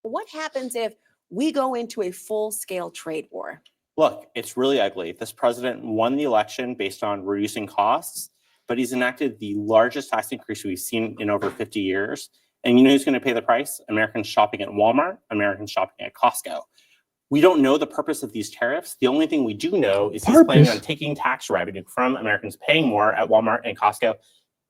What happens if we go into a full-scale trade war? Look, it's really ugly. This president won the election based on reducing costs, but he's enacted the largest tax increase we've seen in over 50 years. And you know who's going to pay the price? Americans shopping at Walmart, Americans shopping at Costco. We don't know the purpose of these tariffs. The only thing we do know is he's planning on taking tax revenue from Americans paying more at Walmart and Costco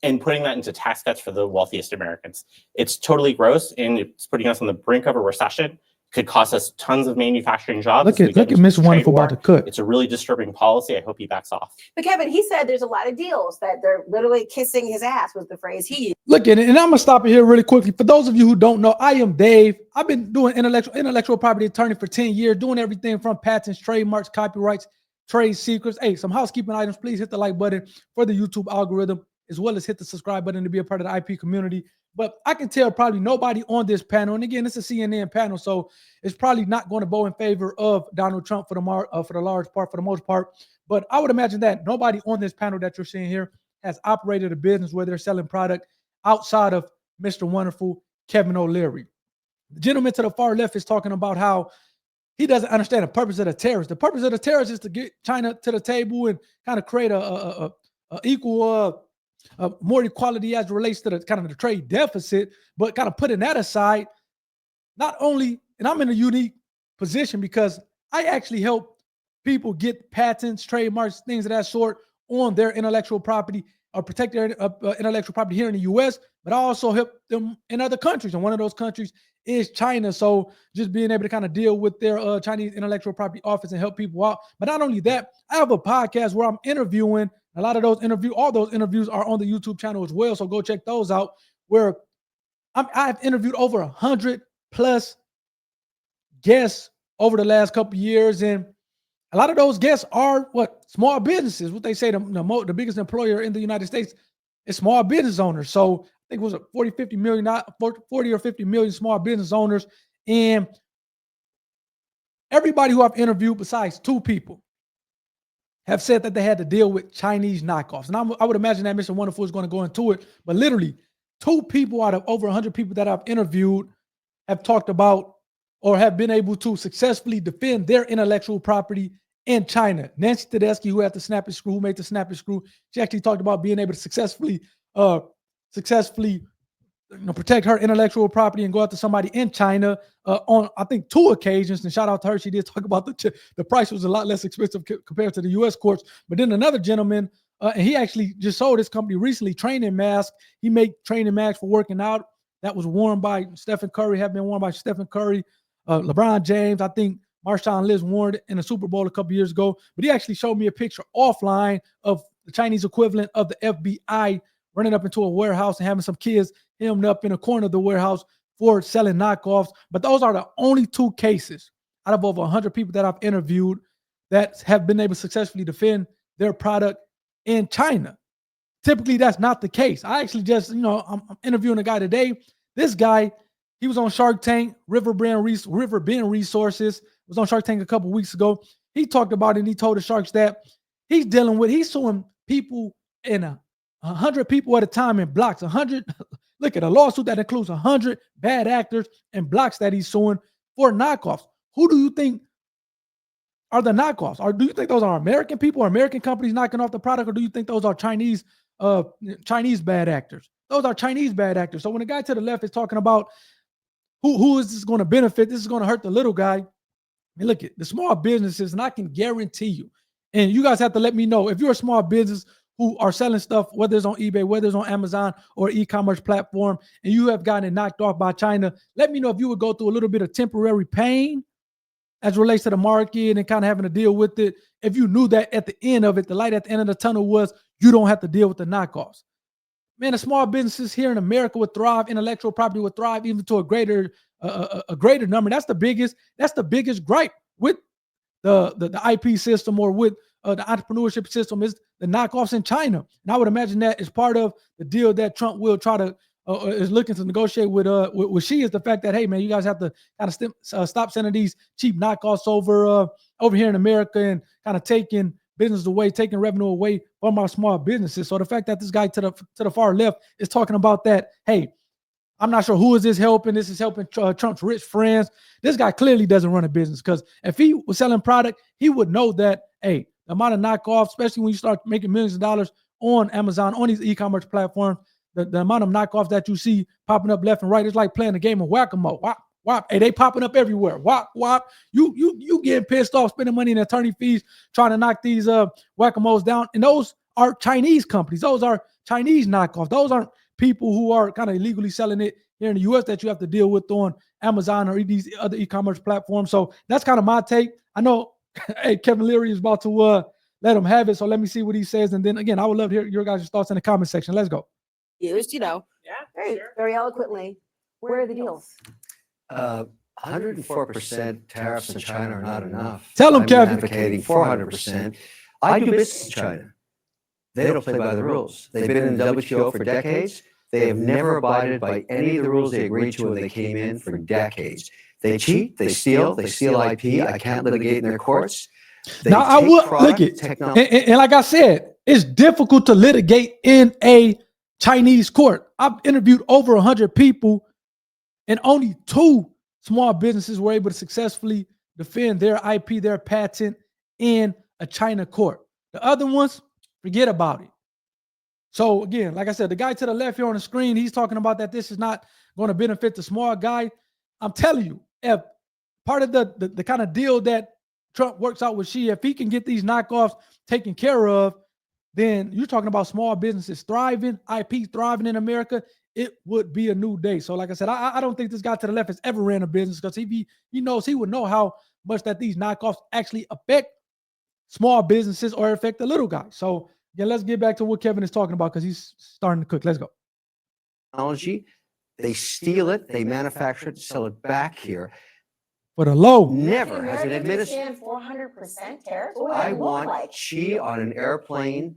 and putting that into tax cuts for the wealthiest Americans. It's totally gross, and it's putting us on the brink of a recession. Could cost us tons of manufacturing jobs. Look at Miss Wonderful about to cook. It's a really disturbing policy. I hope he backs off. But Kevin, he said there's a lot of deals that they're literally kissing his ass, was the phrase he used. Look at it, and I'm gonna stop it here really quickly. For those of you who don't know, I am Dave. I've been doing intellectual property attorney for 10 years, doing everything from patents, trademarks, copyrights, trade secrets. Hey, some housekeeping items. Please hit the like button for the YouTube algorithm, as well as hit the subscribe button to be a part of the IP community. But I can tell probably nobody on this panel, and again, it's a CNN panel, so it's probably not going to go in favor of Donald Trump for the most part. But I would imagine that nobody on this panel that you're seeing here has operated a business where they're selling product outside of Mr. Wonderful, Kevin O'Leary. The gentleman to the far left is talking about how he doesn't understand the purpose of the tariffs. The purpose of the tariffs is to get China to the table and kind of create a equal more equality as it relates to the kind of the trade deficit, but kind of putting that aside, not only, and I'm in a unique position because I actually help people get patents, trademarks, things of that sort on their intellectual property or protect their intellectual property here in the U.S., but I also help them in other countries. And one of those countries is China. So just being able to kind of deal with their Chinese intellectual property office and help people out. But not only that, I have a podcast where I'm interviewing. A lot of those all those interviews are on the YouTube channel as well. So go check those out, where I've interviewed over 100 plus guests over the last couple of years. And a lot of those guests are small businesses. What they say, the biggest employer in the United States is small business owners. So I think it was 40 or 50 million small business owners. And everybody who I've interviewed besides two people have said that they had to deal with Chinese knockoffs. And I would imagine that Mr. Wonderful is going to go into it. But literally, two people out of over 100 people that I've interviewed have talked about or have been able to successfully defend their intellectual property in China. Nancy Tedeschi, who had the snapping screw, who made the snapping screw, she actually talked about being able to successfully protect her intellectual property and go after somebody in China on, I think, 2 occasions. And shout out to her. She did talk about the price was a lot less expensive compared to the U.S. courts. But then another gentleman, and he actually just sold his company recently, Training Mask. He made training masks for working out. That was worn by Stephen Curry, have been worn by Stephen Curry, LeBron James. I think Marshawn Lynch wore it in the Super Bowl a couple years ago. But he actually showed me a picture offline of the Chinese equivalent of the FBI running up into a warehouse and having some kids hemmed up in a corner of the warehouse for selling knockoffs. But those are the only 2 cases out of over 100 people that I've interviewed that have been able to successfully defend their product in China. Typically, that's not the case. I actually just, I'm interviewing a guy today. This guy, he was on Shark Tank, Riverbend Resources, was on Shark Tank a couple weeks ago. He talked about it, and he told the sharks that he's suing people in 100 people at a time in blocks. 100. Look at a lawsuit that includes 100 bad actors and blocks that he's suing for knockoffs. Who do you think are the knockoffs? Or do you think those are American people or American companies knocking off the product? Or do you think those are Chinese bad actors? Those are Chinese bad actors. So when the guy to the left is talking about who is this going to benefit, this is going to hurt the little guy. I mean, look at the small businesses, and I can guarantee you, and you guys have to let me know if you're a small business who are selling stuff, whether it's on eBay, whether it's on Amazon or e-commerce platform, and you have gotten it knocked off by China, let me know if you would go through a little bit of temporary pain as it relates to the market and kind of having to deal with it. If you knew that at the end of it, the light at the end of the tunnel was you don't have to deal with the knockoffs. Man, the small businesses here in America would thrive, intellectual property would thrive even to a greater number. That's the biggest gripe with the IP system or with the entrepreneurship system is the knockoffs in China. And I would imagine that is part of the deal that Trump will try to is looking to negotiate with Xi, is the fact that, hey man, you guys have to kind of stop sending these cheap knockoffs over here in America and kind of taking business away, taking revenue away from our small businesses. So the fact that this guy to the far left is talking about that, hey, I'm not sure who is this helping. This is helping Trump's rich friends. This guy clearly doesn't run a business, because if he was selling product, he would know that, hey, the amount of knockoffs, especially when you start making millions of dollars on Amazon, on these e-commerce platforms, the amount of knockoffs that you see popping up left and right, it's like playing a game of whack-a-mole. Whop, whop. Hey, they popping up everywhere. Whop, whop. You getting pissed off, spending money in attorney fees, trying to knock these whack-a-moles down. And those are Chinese companies. Those are Chinese knockoffs. Those aren't people who are kind of illegally selling it here in the US that you have to deal with on Amazon or these other e-commerce platforms. So that's kind of my take. I know hey, Kevin Leary is about to let him have it. So let me see what he says. And then again, I would love to hear your guys' thoughts in the comment section. Let's go. Used, very eloquently. Where are the deals? 104% tariffs in China are not enough. Tell 'em, I'm Kevin. advocating 400%. I do business in China. They don't play by the rules. They've been in the WTO for decades. They have never abided by any of the rules they agreed to when they came in for decades. They cheat, they steal IP. I can't litigate in their courts. They Now, I take would product, look it. technology. And like I said, it's difficult to litigate in a Chinese court. I've interviewed over 100 people, and only 2 small businesses were able to successfully defend their IP, their patent in a China court. The other ones, forget about it. So again, like I said, the guy to the left here on the screen, he's talking about that this is not going to benefit the small guy. I'm telling you, if part of the kind of deal that Trump works out with Xi, if he can get these knockoffs taken care of, then you're talking about small businesses thriving, IP thriving in America. It would be a new day. So like I said, I don't think this guy to the left has ever ran a business, because he knows, he would know how much that these knockoffs actually affect small businesses or affect the little guy. So yeah, let's get back to what Kevin is talking about, because he's starting to cook. Let's go. Technology, they steal it, they manufacture it, sell it back here. For the low. Never has an administration. 400% tariffs. What would I that look want like? Xi on an airplane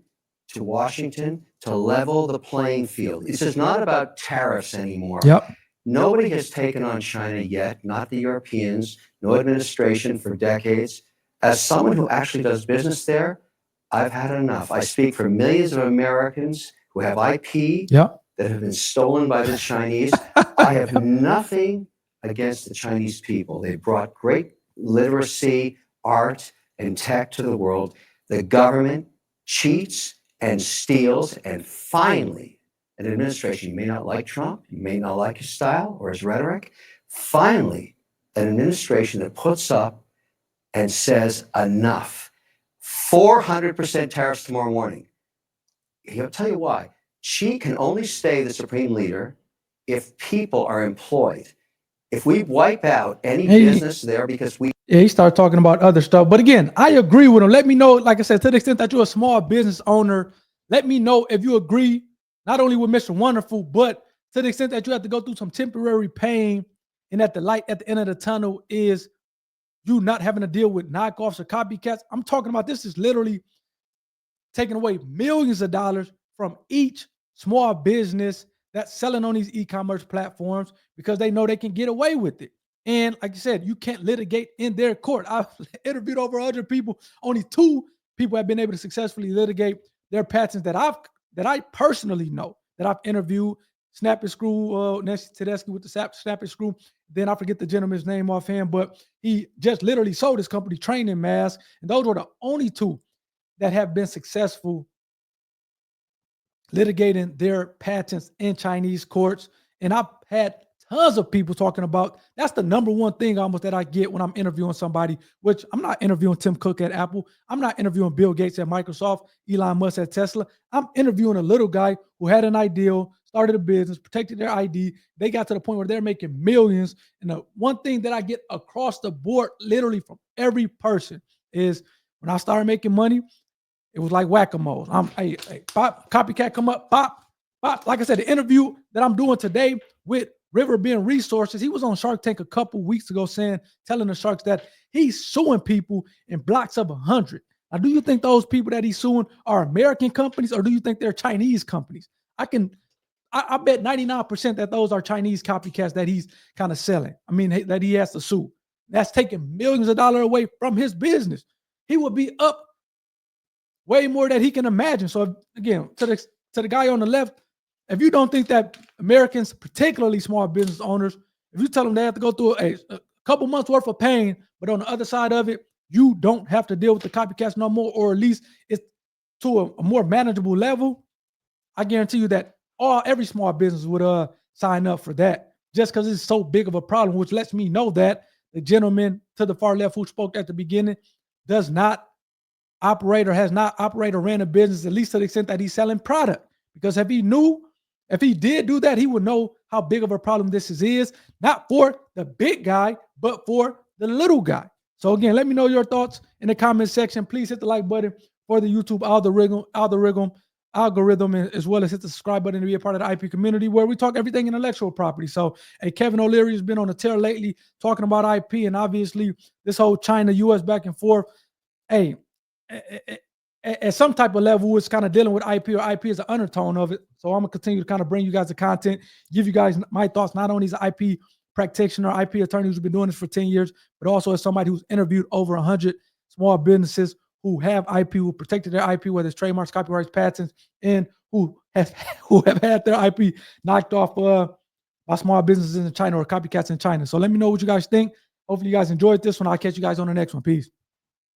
to Washington to level the playing field. This is not about tariffs anymore. Yep. Nobody has taken on China yet, not the Europeans, no administration for decades. As someone who actually does business there, I've had enough. I speak for millions of Americans who have IP Yep. that have been stolen by the Chinese. I have nothing against the Chinese people. They brought great literacy, art, and tech to the world. The government cheats and steals, and finally, an administration, you may not like Trump, you may not like his style or his rhetoric, finally, an administration that puts up and says enough. 400% tariffs tomorrow morning. He'll tell you why. Xi can only stay the supreme leader if people are employed. If we wipe out any business there because we... Yeah, he started talking about other stuff. But again, I agree with him. Let me know, like I said, to the extent that you're a small business owner, let me know if you agree, not only with Mr. Wonderful, but to the extent that you have to go through some temporary pain, and that the light at the end of the tunnel is you not having to deal with knockoffs or copycats. I'm talking about, this is literally taking away millions of dollars from each small business that's selling on these e-commerce platforms, because they know they can get away with it. And like you said, you can't litigate in their court. I've interviewed over 100 people. Only 2 people have been able to successfully litigate their patents that I personally know, that I've interviewed. Snap and Screw, Nancy Tedeschi with the Snap and Screw. Then I forget the gentleman's name offhand, but he just literally sold his company training masks. And those were the only 2 that have been successful litigating their patents in Chinese courts. And I've had tons of people talking about, that's the number one thing almost that I get when I'm interviewing somebody, which I'm not interviewing Tim Cook at Apple. I'm not interviewing Bill Gates at Microsoft, Elon Musk at Tesla. I'm interviewing a little guy who had an ideal, started a business, protected their ID. They got to the point where they're making millions. And the one thing that I get across the board, literally from every person, is when I started making money, it was like whack-a-mole. Hey, pop, copycat come up, pop, pop. Like I said, the interview that I'm doing today with River Bend Resources, he was on Shark Tank a couple weeks ago telling the sharks that he's suing people in blocks of 100. Now, do you think those people that he's suing are American companies, or do you think they're Chinese companies? I bet 99% that those are Chinese copycats that he's kind of selling. I mean, that he has to sue. That's taking millions of dollars away from his business. He would be up way more than he can imagine. So again, to the guy on the left, if you don't think that Americans, particularly small business owners, if you tell them they have to go through a couple months worth of pain, but on the other side of it, you don't have to deal with the copycats no more, or at least it's to a more manageable level, I guarantee you that every small business would sign up for that, just because it's so big of a problem, which lets me know that the gentleman to the far left who spoke at the beginning does not operate or has not operated or ran a business, at least to the extent that he's selling product. Because if he did do that, he would know how big of a problem this is, not for the big guy, but for the little guy. So again, let me know your thoughts in the comment section. Please hit the like button for the YouTube algorithm, as well as hit the subscribe button to be a part of the IP community where we talk everything intellectual property. So, hey, Kevin O'Leary has been on a tear lately talking about IP, and obviously this whole China-US back and forth. Hey, at some type of level, it's kind of dealing with IP, or IP is an undertone of it. So I'm gonna continue to kind of bring you guys the content, give you guys my thoughts, not only as an IP practitioner, IP attorney who's been doing this for 10 years, but also as somebody who's interviewed over 100 small businesses who have IP, who protected their IP, whether it's trademarks, copyrights, patents, and who have had their IP knocked off by small businesses in China or copycats in China. So let me know what you guys think. Hopefully you guys enjoyed this one. I'll catch you guys on the next one. Peace.